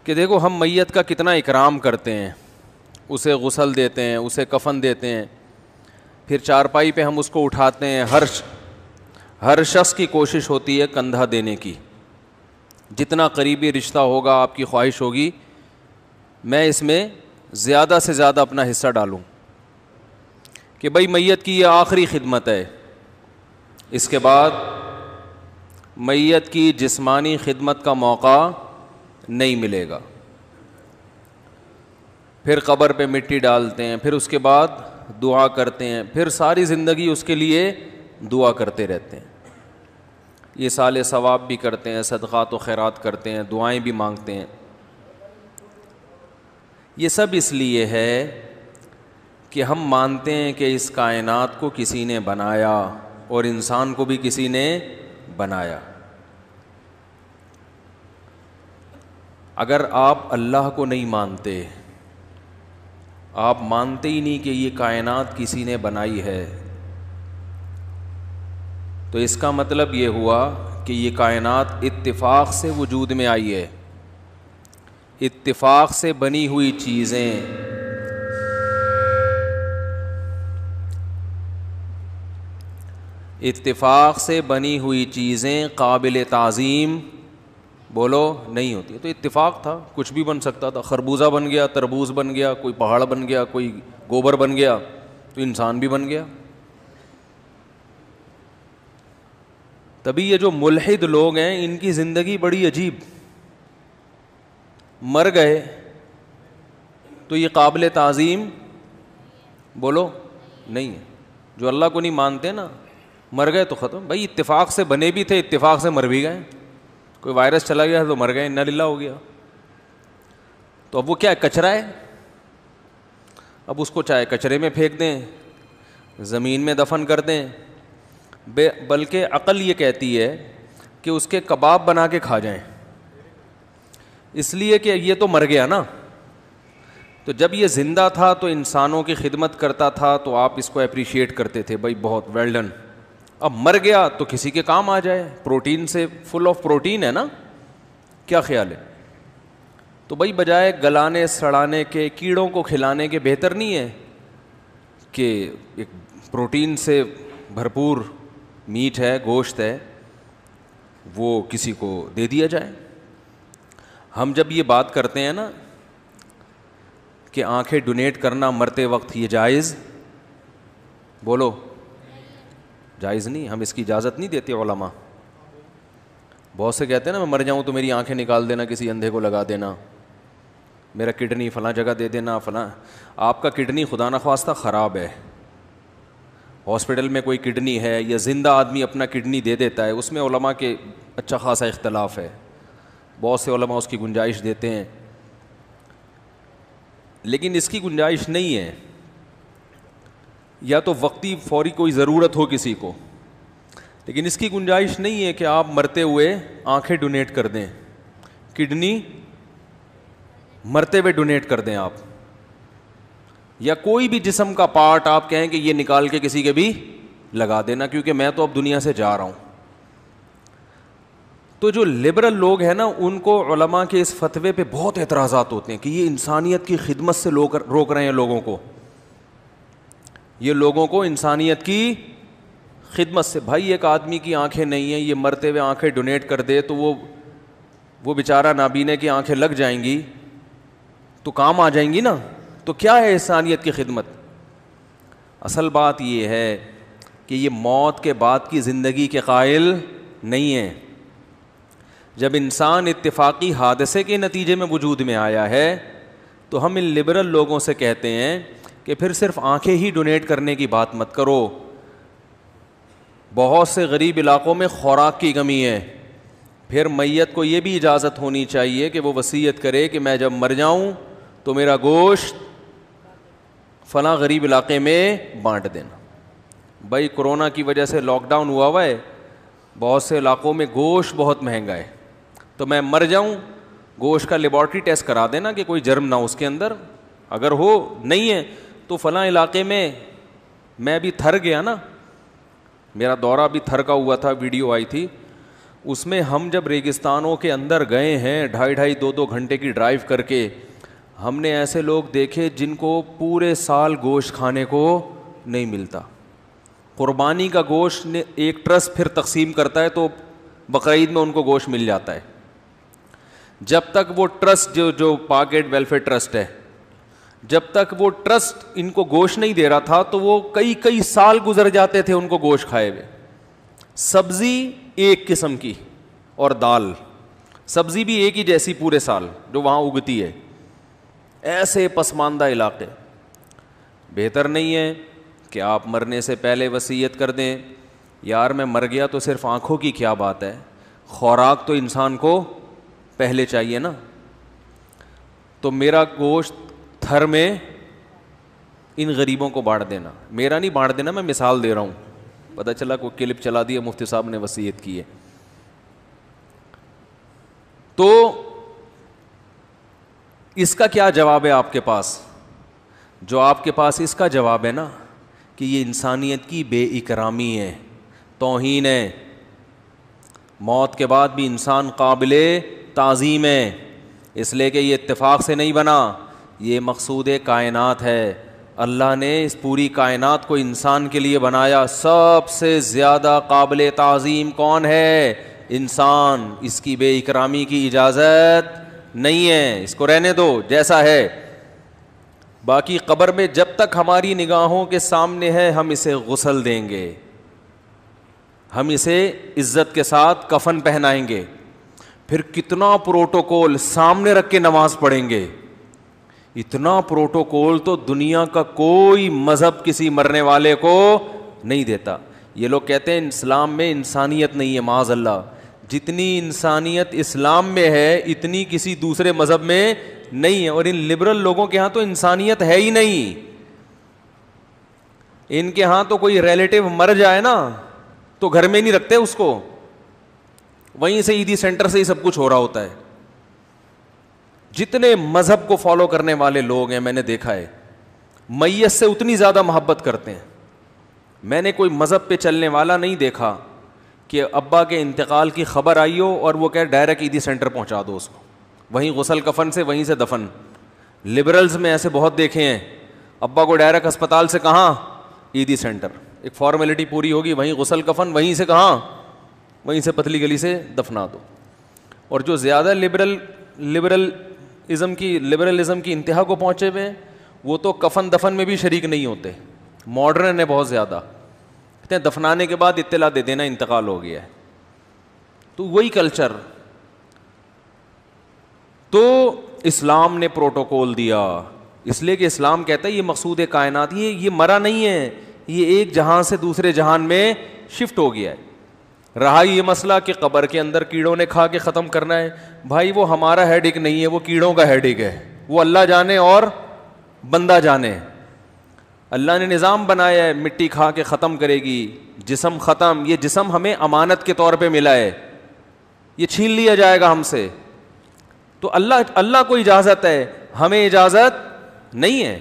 کہ دیکھو ہم میت کا کتنا اکرام کرتے ہیں, اسے غسل دیتے ہیں, اسے کفن دیتے ہیں, پھر چارپائی پہ ہم اس کو اٹھاتے ہیں. ہر شخص کی کوشش ہوتی ہے کندھا دینے کی. جتنا قریبی رشتہ ہوگا آپ کی خواہش ہوگی میں اس میں زیادہ سے زیادہ اپنا حصہ ڈالوں کہ بھائی میت کی یہ آخری خدمت ہے, اس کے بعد میت کی جسمانی خدمت کا موقع نہیں ملے گا. پھر قبر پہ مٹی ڈالتے ہیں, پھر اس کے بعد دعا کرتے ہیں, پھر ساری زندگی اس کے لیے دعا کرتے رہتے ہیں. یہ سال ثواب بھی کرتے ہیں, صدقات و خیرات کرتے ہیں, دعائیں بھی مانگتے ہیں. یہ سب اس لیے ہے کہ ہم مانتے ہیں کہ اس کائنات کو کسی نے بنایا اور انسان کو بھی کسی نے بنایا. اگر آپ اللہ کو نہیں مانتے, آپ مانتے ہی نہیں کہ یہ کائنات کسی نے بنائی ہے, تو اس کا مطلب یہ ہوا کہ یہ کائنات اتفاق سے وجود میں آئی ہے. اتفاق سے بنی ہوئی چیزیں قابل تعظیم بولو نہیں ہوتی. تو اتفاق تھا, کچھ بھی بن سکتا تھا. خربوزہ بن گیا, تربوز بن گیا, کوئی پہاڑ بن گیا, کوئی گوبر بن گیا, تو انسان بھی بن گیا. تبھی یہ جو ملحد لوگ ہیں ان کی زندگی بڑی عجیب. مر گئے تو یہ قابل تعظیم بولو نہیں ہے. جو اللہ کو نہیں مانتے نا, مر گئے تو ختم. بھائی اتفاق سے بنے بھی تھے, اتفاق سے مر بھی گئے. کوئی وائرس چلا گیا تو مر گئے, انا للہ ہو گیا. تو اب وہ کیا ہے, کچرا ہے. اب اس کو چاہے کچرے میں پھینک دیں, زمین میں دفن کر دیں, بلکہ عقل یہ کہتی ہے کہ اس کے کباب بنا کے کھا جائیں, اس لیے کہ یہ تو مر گیا نا. تو جب یہ زندہ تھا تو انسانوں کی خدمت کرتا تھا تو آپ اس کو اپریشیٹ کرتے تھے, بھائی بہت ویل ڈن. اب مر گیا تو کسی کے کام آ جائے, پروٹین سے فل آف پروٹین ہے نا, کیا خیال ہے؟ تو بھائی بجائے گلانے سڑانے کے, کیڑوں کو کھلانے کے, بہتر نہیں ہے کہ ایک پروٹین سے بھرپور میٹ ہے, گوشت ہے, وہ کسی کو دے دیا جائے. ہم جب یہ بات کرتے ہیں نا کہ آنکھیں ڈونیٹ کرنا مرتے وقت, یہ جائز بولو جائز نہیں, ہم اس کی اجازت نہیں دیتے. علماء بہت سے کہتے ہیں نا میں مر جاؤں تو میری آنکھیں نکال دینا, کسی اندھے کو لگا دینا, میرا کڈنی فلاں جگہ دے دینا فلاں. آپ کا کڈنی خدا نخواستہ خراب ہے, ہاسپٹل میں کوئی کڈنی ہے یا زندہ آدمی اپنا کڈنی دے دیتا ہے, اس میں علماء کے اچھا خاصا اختلاف ہے. بہت سے علماء اس کی گنجائش دیتے ہیں, لیکن اس کی گنجائش نہیں ہے. یا تو وقتی فوری کوئی ضرورت ہو کسی کو, لیکن اس کی گنجائش نہیں ہے کہ آپ مرتے ہوئے آنکھیں ڈونیٹ کر دیں, کڈنی مرتے ہوئے ڈونیٹ کر دیں آپ, یا کوئی بھی جسم کا پارٹ آپ کہیں کہ یہ نکال کے کسی کے بھی لگا دینا کیونکہ میں تو اب دنیا سے جا رہا ہوں. تو جو لبرل لوگ ہیں نا, ان کو علماء کے اس فتوے پہ بہت اعتراضات ہوتے ہیں کہ یہ انسانیت کی خدمت سے روک رہے ہیں لوگوں کو, یہ لوگوں کو انسانیت کی خدمت سے. بھائی ایک آدمی کی آنکھیں نہیں ہیں, یہ مرتے ہوئے آنکھیں ڈونیٹ کر دے تو وہ بیچارہ نابینے کی آنکھیں لگ جائیں گی تو کام آ جائیں گی نا. تو کیا ہے انسانیت کی خدمت؟ اصل بات یہ ہے کہ یہ موت کے بعد کی زندگی کے قائل نہیں ہے. جب انسان اتفاقی حادثے کے نتیجے میں وجود میں آیا ہے تو ہم ان لبرل لوگوں سے کہتے ہیں کہ پھر صرف آنکھیں ہی ڈونیٹ کرنے کی بات مت کرو. بہت سے غریب علاقوں میں خوراک کی کمی ہے, پھر میت کو یہ بھی اجازت ہونی چاہیے کہ وہ وصیت کرے کہ میں جب مر جاؤں تو میرا گوشت فلاں غریب علاقے میں بانٹ دینا. بھائی کرونا کی وجہ سے لاک ڈاؤن ہوا ہے, بہت سے علاقوں میں گوشت بہت مہنگا ہے, تو میں مر جاؤں گوشت کا لیبارٹری ٹیسٹ کرا دینا کہ کوئی جرم نہ ہو اس کے اندر, اگر ہو نہیں ہے تو فلاں علاقے میں بھی تھر گیا نا, میرا دورہ بھی تھر کا ہوا تھا, ویڈیو آئی تھی, اس میں ہم جب ریگستانوں کے اندر گئے ہیں 2.5 گھنٹے کی ڈرائیو کر کے, ہم نے ایسے لوگ دیکھے جن کو پورے سال گوشت کھانے کو نہیں ملتا. قربانی کا گوشت ایک ٹرسٹ پھر تقسیم کرتا ہے تو بقرعید میں ان کو گوشت مل جاتا ہے. جب تک وہ ٹرسٹ جو پاکٹ ویلفیئر ٹرسٹ ہے, جب تک وہ ٹرسٹ ان کو گوشت نہیں دے رہا تھا تو وہ کئی سال گزر جاتے تھے ان کو گوشت کھائے ہوئے. سبزی ایک قسم کی اور دال, سبزی بھی ایک ہی جیسی پورے سال جو وہاں اگتی ہے. ایسے پسماندہ علاقے. بہتر نہیں ہے کہ آپ مرنے سے پہلے وصیت کر دیں, یار میں مر گیا تو صرف آنکھوں کی کیا بات ہے, خوراک تو انسان کو پہلے چاہیے نا. تو میرا گوشت تھر میں ان غریبوں کو بانٹ دینا, میرا نہیں بانٹ دینا, میں مثال دے رہا ہوں. پتہ چلا کوئی کلپ چلا دیا مفتی صاحب نے وصیت کی ہے. تو اس کا کیا جواب ہے آپ کے پاس؟ جو آپ کے پاس اس کا جواب ہے نا کہ یہ انسانیت کی بے اکرامی ہے, توہین ہے. موت کے بعد بھی انسان قابل تعظیم ہے, اس لیے کہ یہ اتفاق سے نہیں بنا, یہ مقصود کائنات ہے. اللہ نے اس پوری کائنات کو انسان کے لیے بنایا. سب سے زیادہ قابل تعظیم کون ہے؟ انسان. اس کی بے اکرامی کی اجازت نہیں ہے, اس کو رہنے دو جیسا ہے. باقی قبر میں جب تک ہماری نگاہوں کے سامنے ہے ہم اسے غسل دیں گے, ہم اسے عزت کے ساتھ کفن پہنائیں گے, پھر کتنا پروٹوکول سامنے رکھ کے نماز پڑھیں گے. اتنا پروٹوکول تو دنیا کا کوئی مذہب کسی مرنے والے کو نہیں دیتا. یہ لوگ کہتے ہیں اسلام میں انسانیت نہیں ہے, معاذ اللہ. جتنی انسانیت اسلام میں ہے اتنی کسی دوسرے مذہب میں نہیں ہے. اور ان لبرل لوگوں کے ہاں تو انسانیت ہے ہی نہیں. ان کے ہاں تو کوئی ریلیٹیو مر جائے نا تو گھر میں نہیں رکھتے اس کو, وہیں سے عیدی سینٹر سے ہی سب کچھ ہو رہا ہوتا ہے. جتنے مذہب کو فالو کرنے والے لوگ ہیں میں نے دیکھا ہے میت سے اتنی زیادہ محبت کرتے ہیں. میں نے کوئی مذہب پہ چلنے والا نہیں دیکھا کہ ابا کے انتقال کی خبر آئی ہو اور وہ کہ ڈائریکٹ عیدی سینٹر پہنچا دو اس کو, وہیں غسل کفن سے وہیں سے دفن. لبرلز میں ایسے بہت دیکھے ہیں, ابا کو ڈائریکٹ اسپتال سے کہاں, عیدی سینٹر, ایک فارمیلٹی پوری ہوگی, وہیں غسل کفن, وہیں سے کہاں, وہیں سے پتلی گلی سے دفنا دو. اور جو زیادہ لبرلزم کی انتہا کو پہنچے ہوئے وہ تو کفن دفن میں بھی شریک نہیں ہوتے, ماڈرن ہے بہت زیادہ. کہتے ہیں دفنانے کے بعد اطلاع دے دینا انتقال ہو گیا ہے. تو وہی کلچر. تو اسلام نے پروٹوکول دیا, اس لیے کہ اسلام کہتا ہے یہ مقصود کائنات, یہ مرا نہیں ہے, یہ ایک جہاں سے دوسرے جہان میں شفٹ ہو گیا ہے. رہا یہ مسئلہ کہ قبر کے اندر کیڑوں نے کھا کے ختم کرنا ہے, بھائی وہ ہمارا ہیڈک نہیں ہے, وہ کیڑوں کا ہیڈک ہے. وہ اللہ جانے اور بندہ جانے. اللہ نے نظام بنایا ہے مٹی کھا کے ختم کرے گی, جسم ختم. یہ جسم ہمیں امانت کے طور پہ ملا ہے, یہ چھین لیا جائے گا ہم سے. تو اللہ کو اجازت ہے, ہمیں اجازت نہیں ہے.